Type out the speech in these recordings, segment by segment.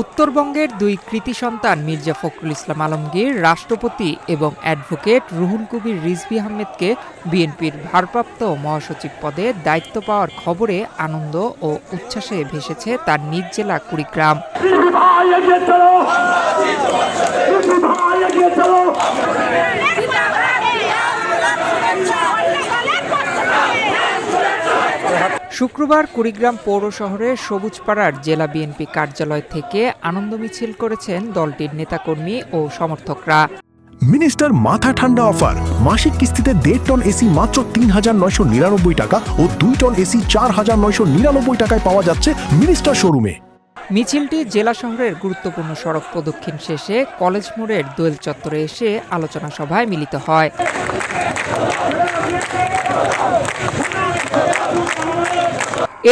উত্তরবঙ্গের দুই কৃতি সন্তান মির্জা ফখরুল ইসলাম আলমগীর রাষ্ট্রপতি এবং অ্যাডভোকেট রুহুল কবির রিজভী আহমেদকে বিএনপির ভারপ্রাপ্ত মহাসচিব পদে দায়িত্ব পাওয়ার খবরে আনন্দ ও উচ্ছ্বাসে ভেসেছে তার নিজ জেলা কুড়িগ্রাম। শুক্রবার কুড়িগ্রাম পৌর শহরের সবুজপাড়ার জেলা বিএনপি কার্যালয় থেকে আনন্দ মিছিল করেছেন দলটির নেতাকর্মী ও সমর্থকরা। মিনিস্টার মাথা ঠান্ডা অফার, মাসিক কিস্তিতে 1.5 টন এসি মাত্র ৩,৯৯৯ টাকা ও 2 টন এসি 4,৯৯৯ টাকায় পাওয়া যাচ্ছে মিনিস্টার শোরুমে। মিছিলটি জেলা শহরের গুরুত্বপূর্ণ সড়ক প্রদক্ষিণ শেষে কলেজ মোড়ের দোয়েল চত্বরে এসে আলোচনা সভায় মিলিত হয়।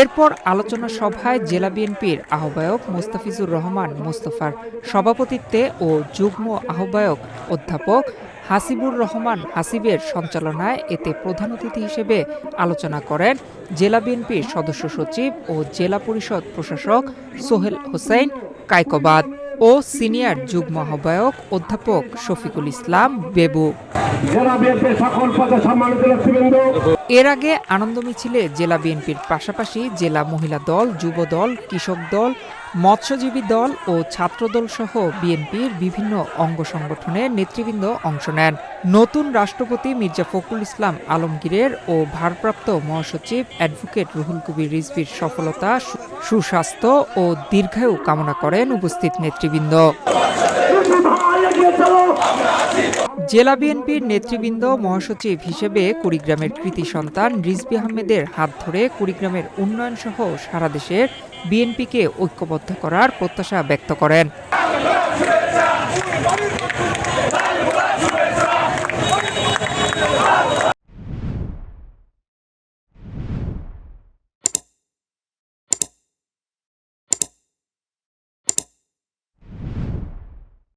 এরপর আলোচনা সভায় জেলা বিএনপির আহ্বায়ক মোস্তাফিজুর রহমান মোস্তফার সভাপতিত্বে ও যুগ্ম আহ্বায়ক অধ্যাপক হাসিবুর রহমান হাসিবের সঞ্চালনায় এতে প্রধান অতিথি হিসেবে আলোচনা করেন জেলা বিএনপির সদস্য সচিব ও জেলা পরিষদ প্রশাসক সোহেল হোসেন কায়কোবাদ ও সিনিয়র যুগ্ম আহ্বায়ক অধ্যাপক শফিকুল ইসলাম বেবু। এর আগে আনন্দ মিছিলে জেলা বিএনপির পাশাপাশি জেলা মহিলা দল, যুব দল, কৃষক দল, মৎস্যজীবী দল ও ছাত্রদল সহ বিএনপির বিভিন্ন অঙ্গ সংগঠনের নেতৃবৃন্দ অংশ নেন। নতুন রাষ্ট্রপতি মির্জা ফখরুল ইসলাম আলমগীরের ও ভারপ্রাপ্ত মহাসচিব অ্যাডভোকেট রুহুল কবির রিজভীর সফলতা, সুস্বাস্থ্য ও দীর্ঘায়ু কামনা করেন উপস্থিত নেতৃবৃন্দ। জেলা বিএনপির নেতৃবৃন্দ মহাসচিব হিসেবে কুড়িগ্রামের কৃতি সন্তান রিজভী আহমেদের হাত ধরে কুড়িগ্রামের উন্নয়ন সহ সারা দেশের বিএনপিকে ঐক্যবদ্ধ করার প্রত্যাশা ব্যক্ত করেন।